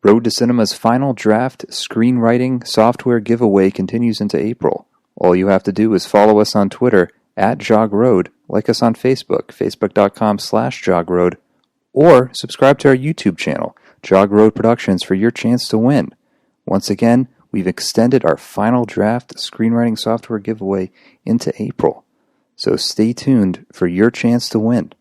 Road to Cinema's final draft screenwriting software giveaway continues into April. All you have to do is follow us on Twitter @JogRoad, like us on Facebook, facebook.com/JogRoad, or subscribe to our YouTube channel, Jog Road Productions, for your chance to win. Once again, we've extended our final draft screenwriting software giveaway into April, so stay tuned for your chance to win.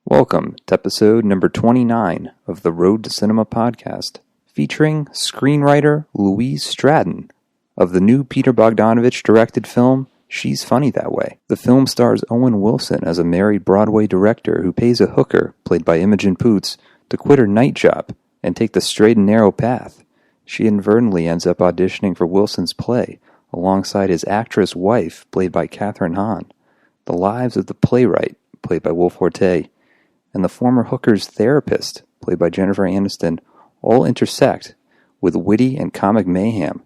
Welcome to episode number 29 of the Road to Cinema podcast, featuring screenwriter Louise Stratten of the new Peter Bogdanovich directed film She's Funny That Way. The film stars Owen Wilson as a married Broadway director who pays a hooker, played by Imogen Poots, to quit her night job and take the straight and narrow path. She inadvertently ends up auditioning for Wilson's play alongside his actress wife, played by Kathryn Hahn. The lives of the playwright, played by Wolf Horte, and the former hooker's therapist, played by Jennifer Aniston, all intersect with witty and comic mayhem.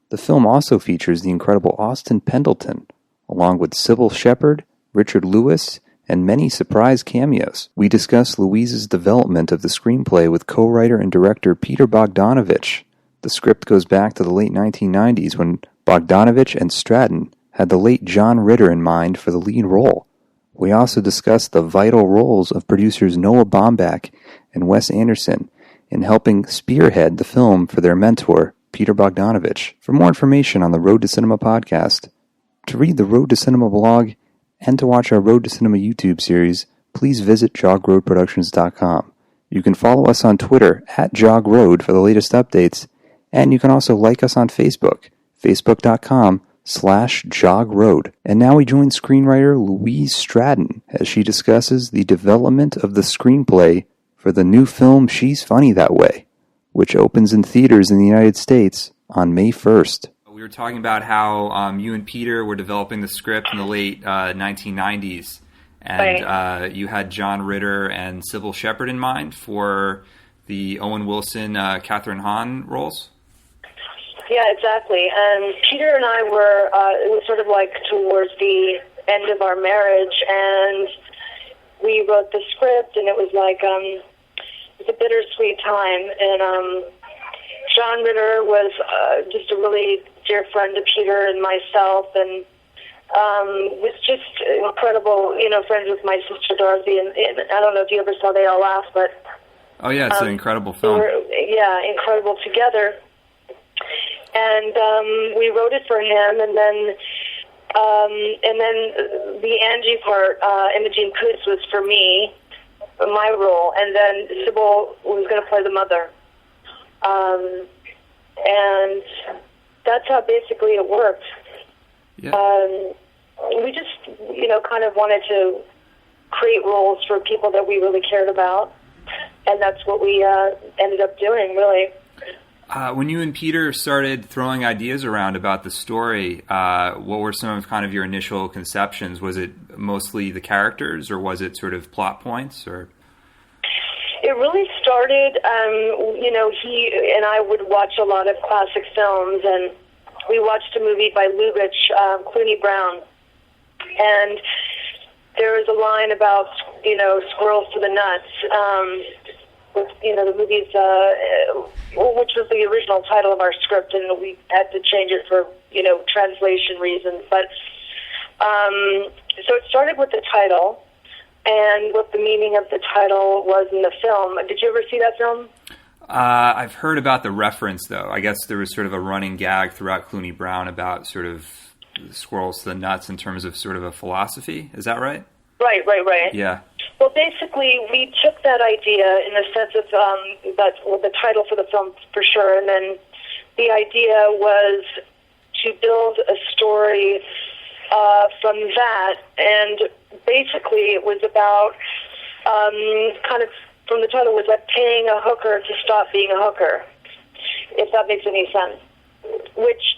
The film also features the incredible Austin Pendleton, along with Sybil Shepherd, Richard Lewis, and many surprise cameos. We discuss Louise's development of the screenplay with co-writer and director Peter Bogdanovich. The script goes back to the late 1990s when Bogdanovich and Stratten had the late John Ritter in mind for the lead role. We also discuss the vital roles of producers Noah Baumbach and Wes Anderson in helping spearhead the film for their mentor, Peter Bogdanovich. For more information on the Road to Cinema podcast, to read the Road to Cinema blog, and to watch our Road to Cinema YouTube series, please visit jogroadproductions.com. You can follow us on Twitter @JogRoad for the latest updates, and you can also like us on Facebook, facebook.com/JogRoad. And now we join screenwriter Louise Stratten as she discusses the development of the screenplay for the new film She's Funny That Way, which opens in theaters in the United States on May 1st. We were talking about how you and Peter were developing the script in the late 1990s, and right. You had John Ritter and Sybil Shepherd in mind for the Owen Wilson, Kathryn Hahn roles. Yeah, exactly. And Peter and I were, it was sort of like towards the end of our marriage, and we wrote the script, and it was like, it was a bittersweet time. And John Ritter was just a really dear friend to Peter and myself, and was just incredible, friends with my sister Dorothy. And I don't know if you ever saw They All Laugh, but... Oh, yeah, it's an incredible film. Incredible together. And we wrote it for him, and then the Angie part, Imogen Poots, was for me, my role, and then Sybil was going to play the mother. And that's how basically it worked. Yeah. We just, kind of wanted to create roles for people that we really cared about, and that's what we ended up doing, really. When you and Peter started throwing ideas around about the story, what were some of kind of your initial conceptions? Was it mostly the characters, or was it sort of plot points, or? It really started, he and I would watch a lot of classic films, and we watched a movie by Lubitsch, Clooney Brown, and there was a line about, squirrels to the nuts, the movie's, which was the original title of our script, and we had to change it for, translation reasons. But so it started with the title and what the meaning of the title was in the film. Did you ever see that film? I've heard about the reference, though. I guess there was sort of a running gag throughout Clooney Brown about sort of squirrels to the nuts in terms of sort of a philosophy. Is that right? Right. Yeah. Well, basically, we took that idea in the sense of the title for the film, for sure, and then the idea was to build a story from that, and basically it was about kind of, from the title, was like paying a hooker to stop being a hooker, if that makes any sense, which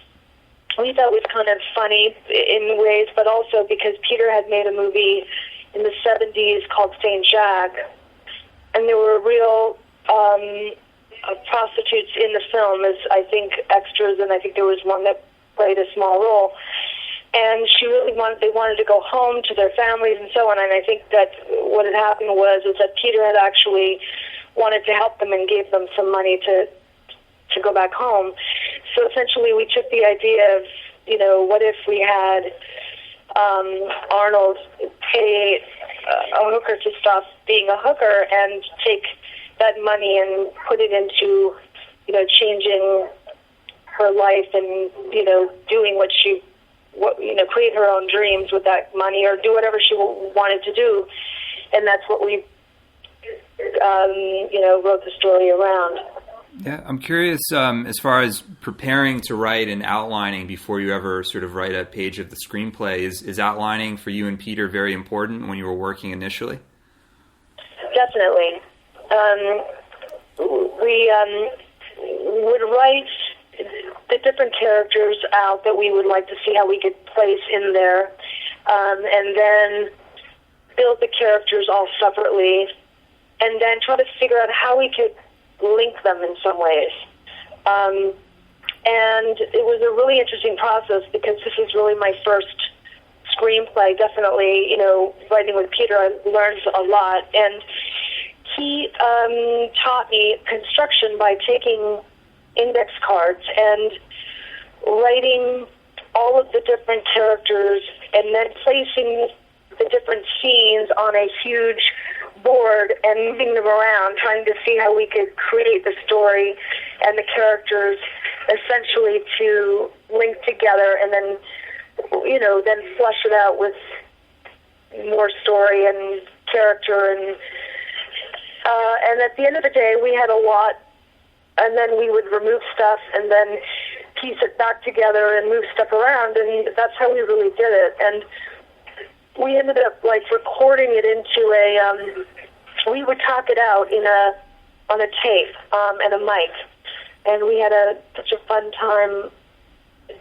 we thought was kind of funny in ways, but also because Peter had made a movie in the 70s called Saint Jacques, and there were real prostitutes in the film as, I think, extras, and I think there was one that played a small role. And they wanted to go home to their families and so on, and I think that what had happened was that Peter had actually wanted to help them and gave them some money to to go back home. So essentially we took the idea of, what if we had Arnold pay a hooker to stop being a hooker and take that money and put it into, changing her life and, doing create her own dreams with that money or do whatever she wanted to do. And that's what we, wrote the story around. Yeah, I'm curious, as far as preparing to write and outlining before you ever sort of write a page of the screenplay, is outlining for you and Peter very important when you were working initially? Definitely. We would write the different characters out that we would like to see how we could place in there, and then build the characters all separately, and then try to figure out how we could link them in some ways. And it was a really interesting process because this is really my first screenplay. Definitely, writing with Peter, I learned a lot. And he taught me construction by taking index cards and writing all of the different characters and then placing the different scenes on a huge board and moving them around, trying to see how we could create the story and the characters essentially to link together and then, then flesh it out with more story and character. And at the end of the day, we had a lot, and then we would remove stuff and then piece it back together and move stuff around, and that's how we really did it. And we ended up recording it into we would talk it out on a tape and a mic, and we had such a fun time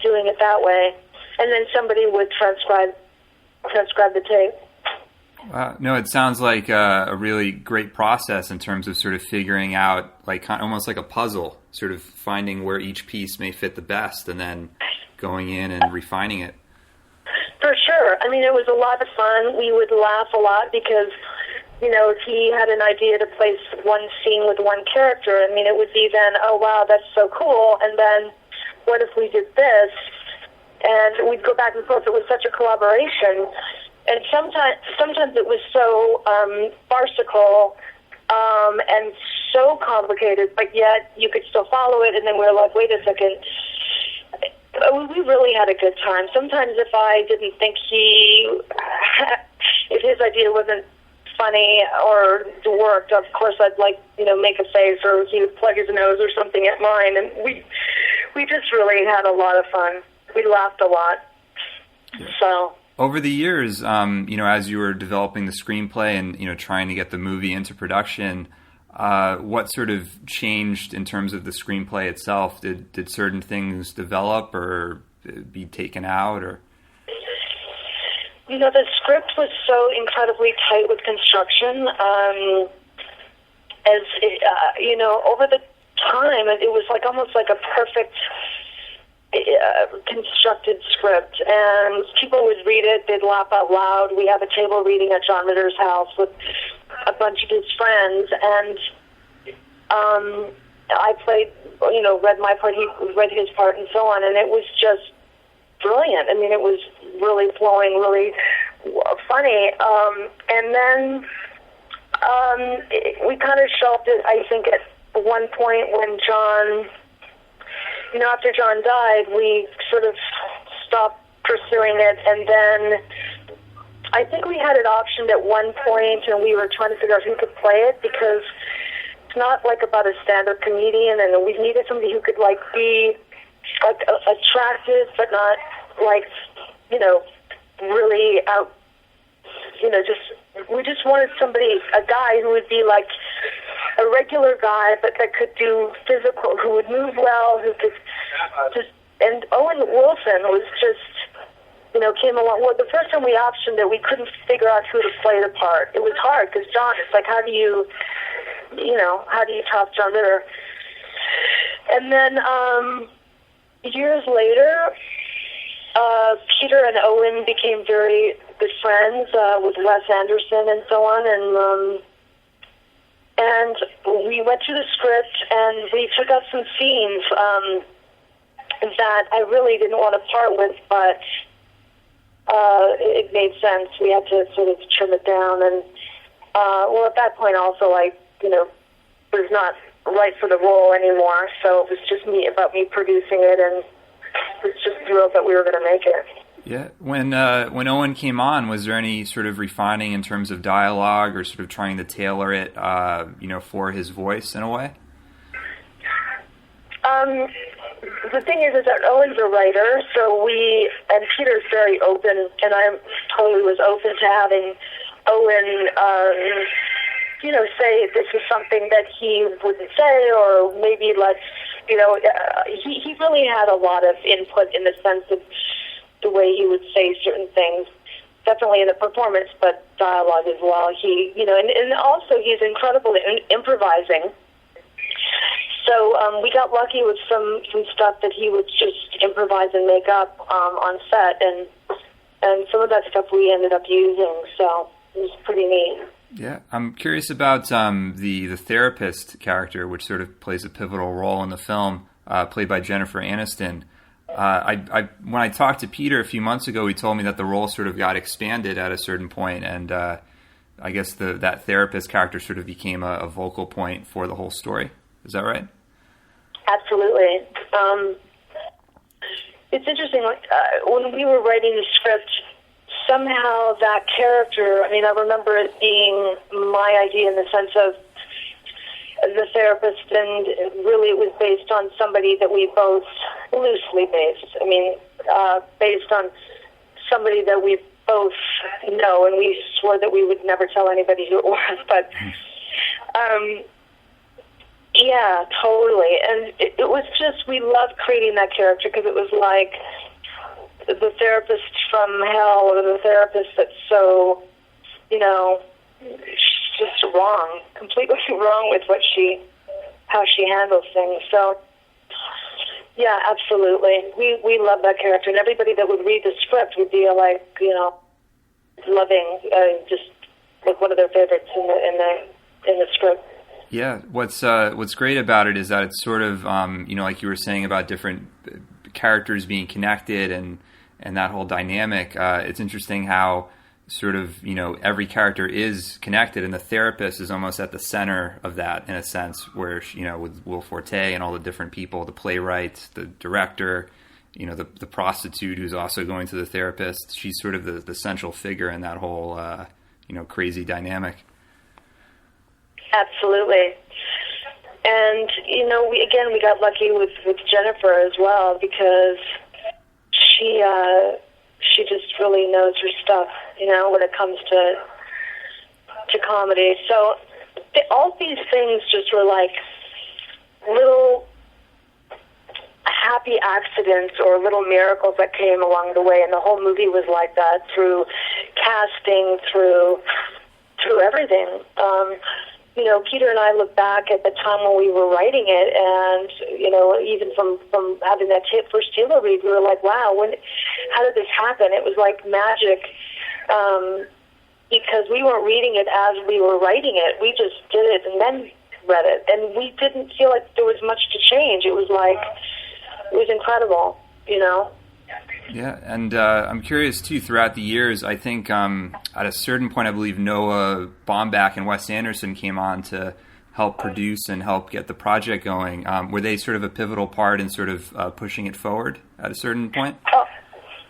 doing it that way. And then somebody would transcribe the tape. No, it sounds like a really great process in terms of sort of figuring out, almost like a puzzle, sort of finding where each piece may fit the best, and then going in and refining it. For sure. I mean, it was a lot of fun. We would laugh a lot because, if he had an idea to place one scene with one character, it would be then, oh, wow, that's so cool. And then what if we did this? And we'd go back and forth. It was such a collaboration. And sometimes it was so farcical and so complicated, but yet you could still follow it. And then we were like, wait a second. We really had a good time. Sometimes if I didn't think if his idea wasn't funny or worked, of course I'd make a face, or he would plug his nose or something at mine. And we just really had a lot of fun. We laughed a lot. So over the years, as you were developing the screenplay and, trying to get the movie into production, what sort of changed in terms of the screenplay itself? Did certain things develop or be taken out? Or the script was so incredibly tight with construction. Over the time, it was almost like a perfect constructed script, and people would read it, they'd laugh out loud. We have a table reading at John Ritter's house with a bunch of his friends, and I played, read my part, he read his part, and so on, and it was just brilliant. It was really flowing, really funny, and then we kind of shelved it, I think, at one point when John, after John died, we sort of stopped pursuing it, and then I think we had it optioned at one point, and we were trying to figure out who could play it, because it's not about a stand-up comedian, and we needed somebody who could be attractive, but not really out. We just wanted a guy who would be a regular guy, but that could do physical, who would move well, who could and Owen Wilson was just, came along. Well, the first time we optioned it, we couldn't figure out who to play the part. It was hard, because John, it's how do you top John Ritter? And then, years later, Peter and Owen became very good friends, with Wes Anderson and so on, and we went through the script and we took out some scenes that I really didn't want to part with, but it made sense. We had to sort of trim it down, and well, at that point also, I was not right for the role anymore, so it was just about me producing it, and was just thrilled that we were going to make it. Yeah. When Owen came on, was there any sort of refining in terms of dialogue or sort of trying to tailor it, for his voice in a way? The thing is that Owen's a writer, and Peter's very open, and I totally was open to having Owen, say this is something that he wouldn't say, or maybe he really had a lot of input in the sense of the way he would say certain things, definitely in the performance, but dialogue as well. He, and also he's incredible at improvising. So we got lucky with some stuff that he would just improvise and make up on set, and some of that stuff we ended up using. So it was pretty neat. Yeah, I'm curious about the therapist character, which sort of plays a pivotal role in the film, played by Jennifer Aniston. When I talked to Peter a few months ago, he told me that the role sort of got expanded at a certain point, and I guess that therapist character sort of became a vocal point for the whole story. Is that right? Absolutely. It's interesting. When we were writing the script, somehow that character, I remember it being my idea in the sense of the therapist, and really it was based on somebody that we both, loosely based, based on somebody that we both know, and we swore that we would never tell anybody who it was, but yeah, totally. And it was just, we loved creating that character because it was like the therapist from hell, or the therapist that's so, just wrong, completely wrong with how she handles things. So, yeah, absolutely. We love that character, and everybody that would read the script would be like, loving, just like one of their favorites in the script. Yeah, what's great about it is that it's sort of, like you were saying about different characters being connected and that whole dynamic. It's interesting how sort of, every character is connected, and the therapist is almost at the center of that in a sense, where, with Will Forte and all the different people, the playwright, the director, the prostitute who's also going to the therapist, she's sort of the central figure in that whole, crazy dynamic. Absolutely. And, we got lucky with Jennifer as well, because she just really knows her stuff, when it comes to comedy. So all these things just were like little happy accidents or little miracles that came along the way, and the whole movie was like that, through casting, through everything. Peter and I look back at the time when we were writing it, and, even from having that first Taylor read, we were like, wow, how did this happen? It was like magic, because we weren't reading it as we were writing it. We just did it and then read it, and we didn't feel like there was much to change. It was incredible, Yeah, and I'm curious, too, throughout the years, I think at a certain point, I believe Noah Baumbach and Wes Anderson came on to help produce and help get the project going. Were they sort of a pivotal part in sort of pushing it forward at a certain point? Oh,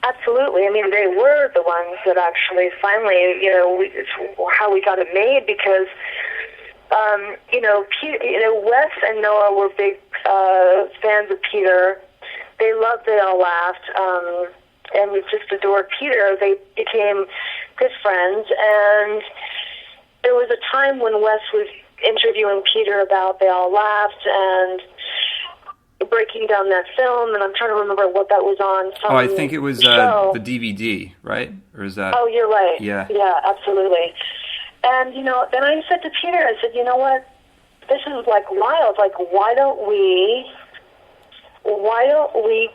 absolutely. They were the ones that actually finally, it's how we got it made, because, Wes and Noah were big fans of Peter. They loved They All Laughed, and we just adored Peter. They became good friends, and there was a time when Wes was interviewing Peter about They All Laughed and breaking down that film, and I'm trying to remember what that was on. I think it was the DVD, right? Or is that? Oh, you're right. Yeah, absolutely. And, then I said to Peter, I said, you know what, this is like wild. Like, why don't we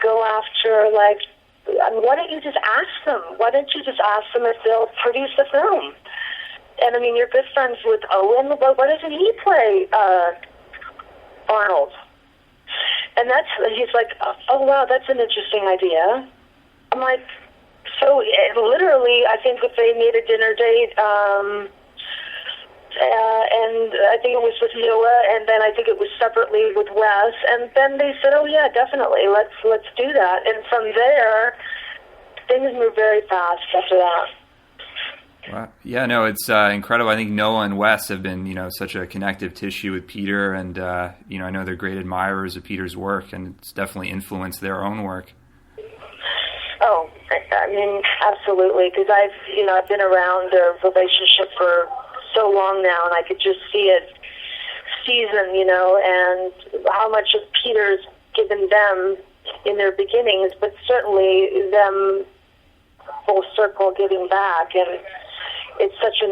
go after, why don't you just ask them? Why don't you just ask them if they'll produce the film? And I mean, you're good friends with Owen, but why doesn't he play Arnold? And he's like, oh wow, that's an interesting idea. I'm like, so literally, I think if they made a dinner date, and I think it was with Noah, and then I think it was separately with Wes, and then they said, oh yeah, definitely, let's do that. And from there, things moved very fast after that. Wow. Yeah, no, it's incredible. I think Noah and Wes have been, such a connective tissue with Peter, and I know they're great admirers of Peter's work, and it's definitely influenced their own work. Oh, I mean, absolutely, because I've been around their relationship for so long now, and I could just see it season, and how much of Peter's given them in their beginnings, but certainly them full circle giving back, and it's such a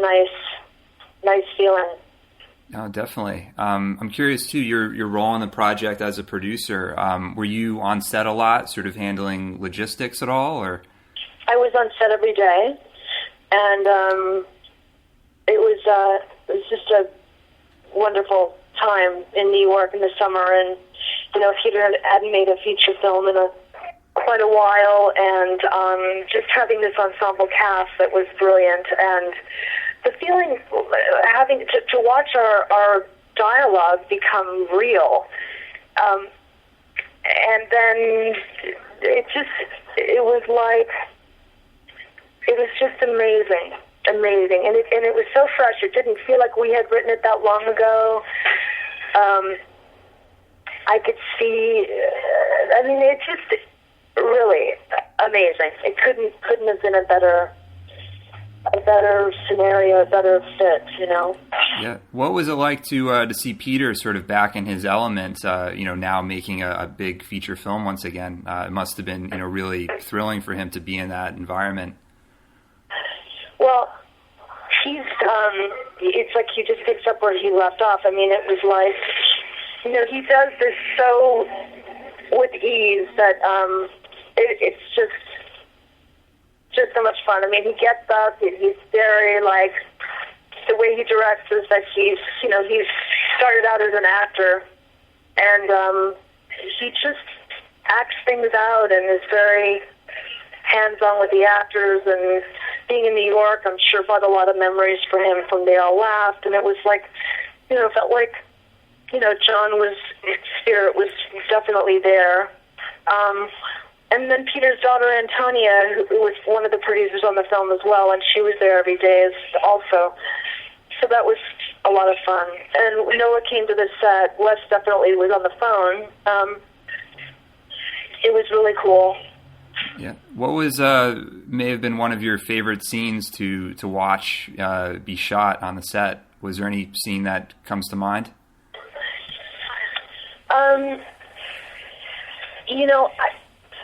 nice feeling. Oh, definitely. I'm curious too, your role in the project as a producer. Were you on set a lot, sort of handling logistics at all, or? I was on set every day, and it was just a wonderful time in New York in the summer. And Peter hadn't made a feature film in quite a while, and just having this ensemble cast that was brilliant, and the feeling having to watch our dialogue become real, and then it was just amazing, and it was so fresh. It didn't feel like we had written it that long ago. I could see. It's just really amazing. It couldn't have been a better scenario, a better fit, Yeah. What was it like to see Peter sort of back in his element, now making a big feature film once again? It must have been, really thrilling for him to be in that environment. Well, it's like he just picks up where he left off. I mean, it was like, he does this so with ease that it's just so much fun. I mean, he gets up, he's very, like, the way he directs is that he's started out as an actor, and he just acts things out and is very hands-on with the actors. And being in New York, I'm sure brought a lot of memories for him from They All Laughed, and it was like, felt like, his spirit was definitely there. And then Peter's daughter, Antonia, who was one of the producers on the film as well, and she was there every day also. So that was a lot of fun. And Noah came to the set. Wes definitely was on the phone. It was really cool. Yeah. What was may have been one of your favorite scenes to watch be shot on the set? Was there any scene that comes to mind?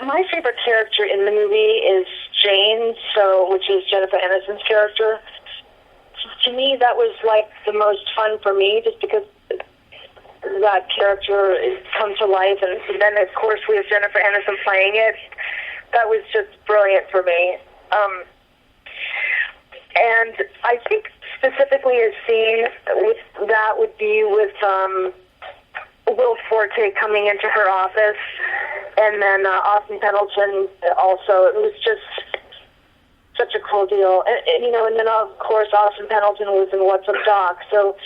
My favorite character in the movie is Jane, which is Jennifer Aniston's character. To me, that was like the most fun for me, just because that character comes to life, and then of course we have Jennifer Aniston playing it. That was just brilliant for me. And I think specifically a scene with that would be with Will Forte coming into her office, and then Austin Pendleton also. It was just such a cool deal. And then of course Austin Pendleton was in What's Up Doc. So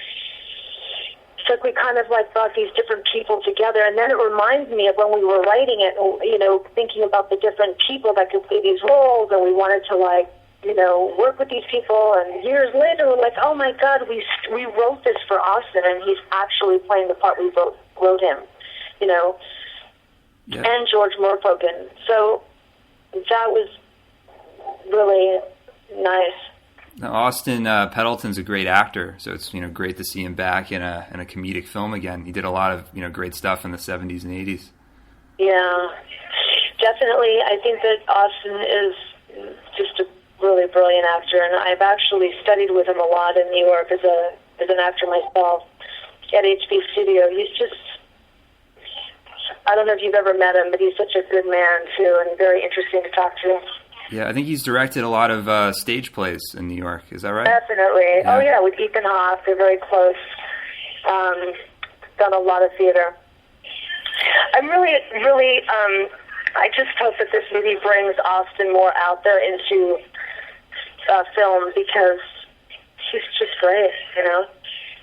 it's like we kind of like brought these different people together, and then it reminds me of when we were writing it, thinking about the different people that could play these roles, and we wanted to work with these people, and years later we're like, oh my God, we wrote this for Austin, and he's actually playing the part we wrote him, Yeah. And George Morfogen. So that was really nice. Now, Austin Pendleton's a great actor, so it's great to see him back in a comedic film again. He did a lot of great stuff in the 70s and 80s. Yeah, definitely. I think that Austin is just a really brilliant actor, and I've actually studied with him a lot in New York as an actor myself at HB Studio. He's just, I don't know if you've ever met him, but he's such a good man too, and very interesting to talk to. Yeah, I think he's directed a lot of stage plays in New York. Is that right? Definitely. Yeah. Oh, yeah, with Ethan Hawke. They're very close. Done a lot of theater. I'm really, I just hope that this movie brings Austin more out there into film, because he's just great, you know?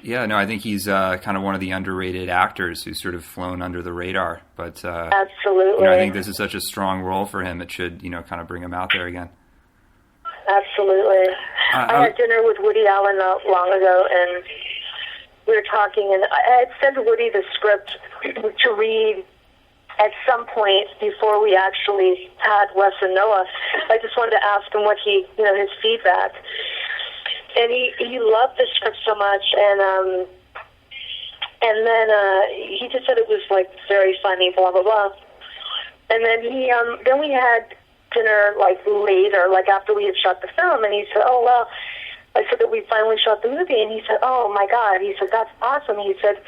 Yeah, no, I think he's kind of one of the underrated actors who's sort of flown under the radar. But Absolutely. I think this is such a strong role for him. It should, kind of bring him out there again. Absolutely. I had dinner with Woody Allen not long ago, and we were talking, and I had sent Woody the script to read at some point before we actually had Wes and Noah. I just wanted to ask him what his feedback. And he loved the script so much, and then he just said it was like very funny, blah blah blah. And then then we had dinner like later, like after we had shot the film, and he said, "Oh well," I said that we finally shot the movie, and he said, "Oh my God," he said, "That's awesome." He said,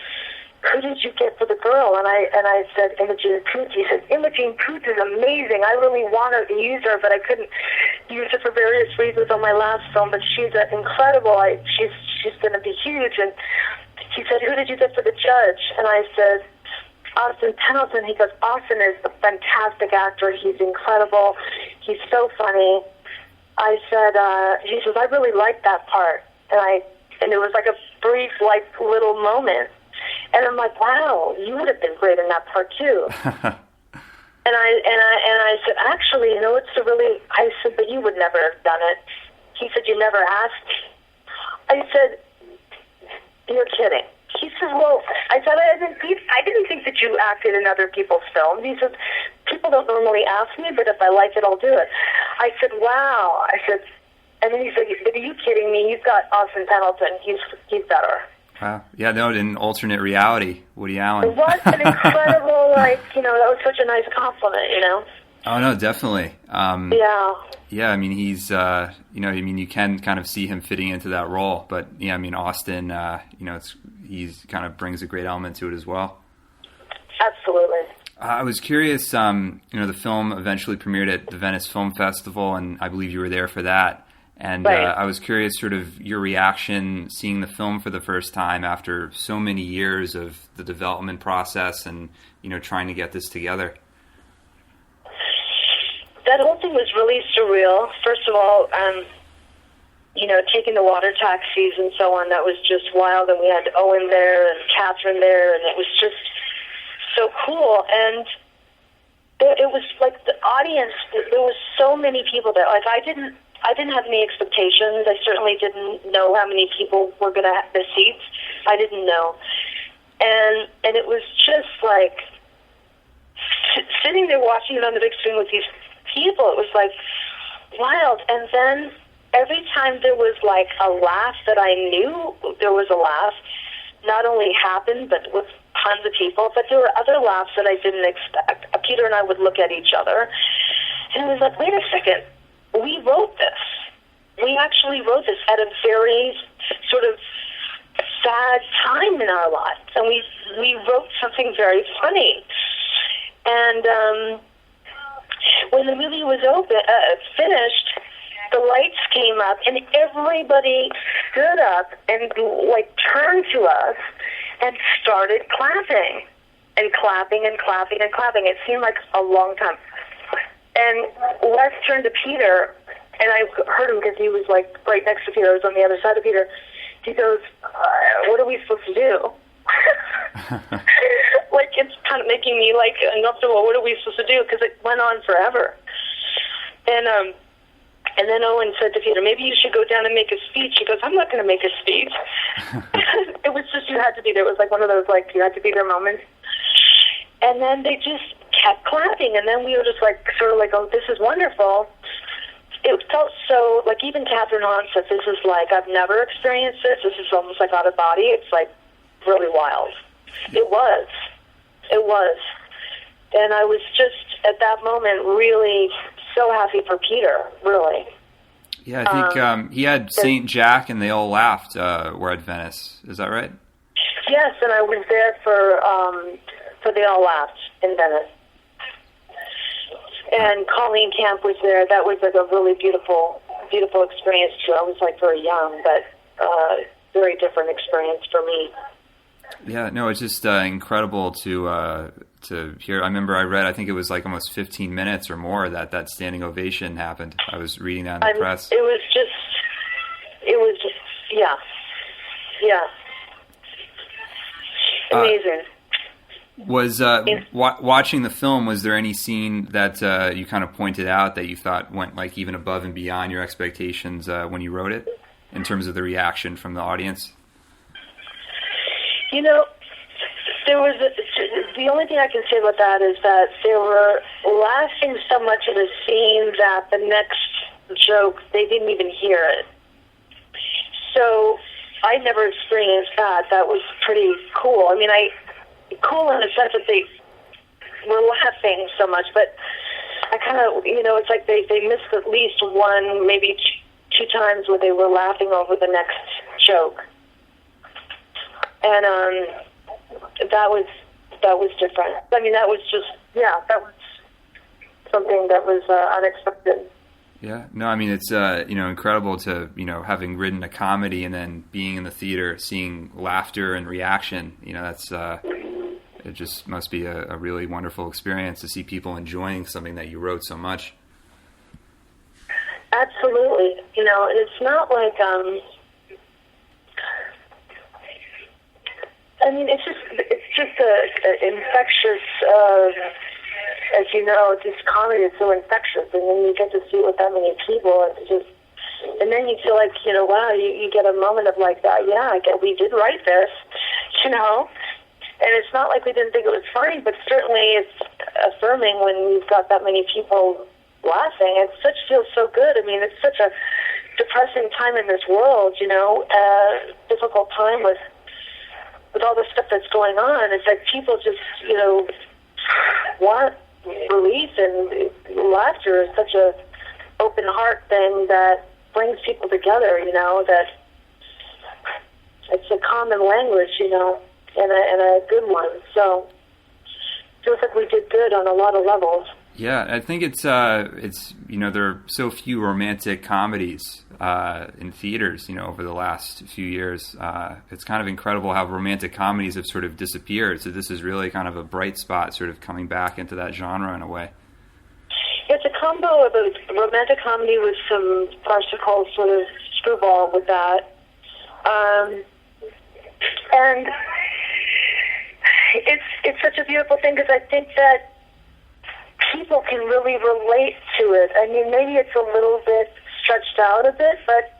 "Who did you get for the girl?" And I said, "Imogen Poots." He said, "Imogen Poots is amazing. I really wanted to use her, but I couldn't use her for various reasons on my last film. But she's incredible. She's going to be huge." And he said, "Who did you get for the judge?" And I said, "Austin Pendleton." He goes, "Austin is a fantastic actor. He's incredible. He's so funny." I said, he says, "I really liked that part." And it was like a brief, like little moment. And I'm like, "Wow, you would have been great in that part too." And I said, "Actually, it's a really." I said, "But you would never have done it." He said, "You never asked." I said, "You're kidding." He said, "Well," I said, I didn't think that you acted in other people's films." He said, "People don't normally ask me, but if I like it, I'll do it." I said, "Wow." I said, and then he said, "Are you kidding me? You've got Austin Pendleton. He's better." Wow. Yeah, no, in alternate reality, Woody Allen. It was an incredible, that was such a nice compliment, Oh, no, definitely. Yeah. Yeah, I mean, he's, you can kind of see him fitting into that role. But, yeah, I mean, Austin, he's kind of brings a great element to it as well. Absolutely. I was curious, the film eventually premiered at the Venice Film Festival, and I believe you were there for that. And right. I was curious sort of your reaction seeing the film for the first time after so many years of the development process and, trying to get this together. That whole thing was really surreal. First of all, taking the water taxis and so on, that was just wild. And we had Owen there and Catherine there, and it was just so cool. And it was like the audience, there was so many people there. Like I didn't have any expectations. I certainly didn't know how many people were going to have the seats. I didn't know. And it was just like sitting there watching it on the big screen with these people. It was like wild. And then every time there was like a laugh that I knew there was a laugh, not only happened, but with tons of people, but there were other laughs that I didn't expect. Peter and I would look at each other, and it was like, wait a second. We wrote this. We actually wrote this at a very sort of sad time in our lives, and we wrote something very funny. And when the movie was finished, the lights came up, and everybody stood up and turned to us and started clapping and clapping and clapping and clapping. It seemed like a long time. And Wes turned to Peter, and I heard him because he was right next to Peter. I was on the other side of Peter. He goes, "What are we supposed to do?" It's kind of making me uncomfortable. What are we supposed to do? Because it went on forever. And then Owen said to Peter, "Maybe you should go down and make a speech." He goes, "I'm not going to make a speech." It was just, you had to be there. It was one of those you had to be there moments. And then they just kept clapping, and then we were just "Oh, this is wonderful." It felt so, even Catherine Hahn said, "This is I've never experienced this. This is almost out of body." It's really wild. It was. And I was just, at that moment, really so happy for Peter, really. Yeah, I think he had St. Jack and They All Laughed were at Venice. Is that right? Yes, and I was there for They All Laughed in Venice. And Colleen Camp was there. That was like a really beautiful experience too. I was like very young, but very different experience for me. Yeah, no, it's just incredible to hear. I remember I read, I think it was like almost 15 minutes or more that standing ovation happened. I was reading that in the press. It was just, yeah. Amazing. Was watching the film, was there any scene that you kind of pointed out that you thought went like even above and beyond your expectations when you wrote it, in terms of the reaction from the audience? You know, there was the only thing I can say about that is that they were laughing so much at a scene that the next joke, they didn't even hear it. So I never experienced that. That was pretty cool. I mean, cool in the sense that they were laughing so much, but I kind of, it's like they missed at least one, maybe two times where they were laughing over the next joke. And that was different. I mean, that was just, that was something that was unexpected. Yeah, no, I mean, it's, incredible to, having written a comedy and then being in the theater, seeing laughter and reaction, that's, it just must be a really wonderful experience to see people enjoying something that you wrote so much. Absolutely. It's not like, I mean, it's just a infectious, as you know, this comedy is so infectious, and then you get to see it with that many people, it's just, and then you feel like, wow, you get a moment of like that, we did write this, and it's not like we didn't think it was funny, but certainly it's affirming when you've got that many people laughing. It feels so good. I mean, it's such a depressing time in this world, difficult time with all the stuff that's going on. It's like people just, want relief, and laughter is such a open heart thing that brings people together, that it's a common language, and a good one. So it feels like we did good on a lot of levels. Yeah, I think it's there are so few romantic comedies in theaters, over the last few years. It's kind of incredible how romantic comedies have sort of disappeared. So this is really kind of a bright spot, sort of coming back into that genre in a way. It's a combo of a romantic comedy with some farcical sort of screwball with that. And it's such a beautiful thing, because I think that people can really relate to it. I mean, maybe it's a little bit stretched out a bit, but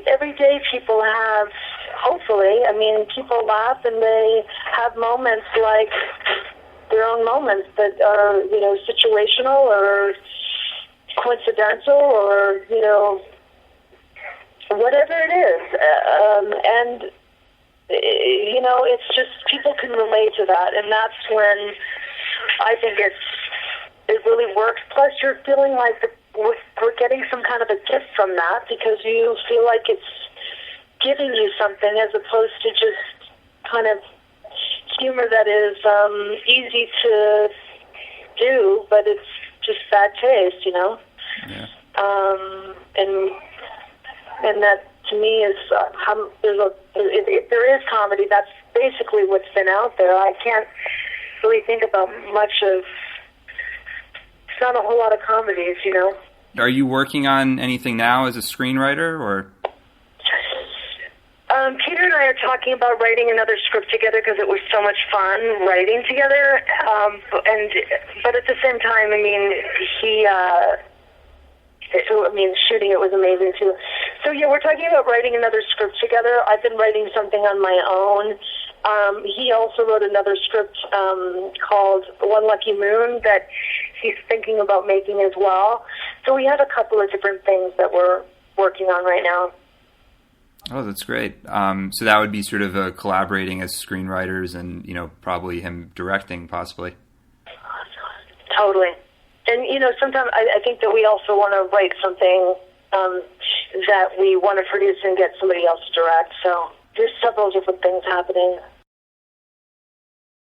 everyday people have, hopefully, I mean, people laugh and they have moments like their own moments that are, situational or coincidental or, whatever it is. And it's just, people can relate to that, and that's when I think it really works. Plus, you're feeling like we're getting some kind of a gift from that, because you feel like it's giving you something as opposed to just kind of humor that is easy to do, but it's just bad taste, Yeah. And that to me is if there is comedy, that's basically what's been out there. I can't really think about much of. It's not a whole lot of comedies, Are you working on anything now as a screenwriter, or? Peter and I are talking about writing another script together, because it was so much fun writing together. But at the same time, I mean, shooting it was amazing too. So yeah, we're talking about writing another script together. I've been writing something on my own. He also wrote another script called One Lucky Moon that he's thinking about making as well. So we have a couple of different things that we're working on right now. Oh, that's great. So that would be sort of collaborating as screenwriters, and probably him directing, possibly. Totally. And sometimes I think that we also want to write something that we want to produce and get somebody else to direct. So there's several different things happening.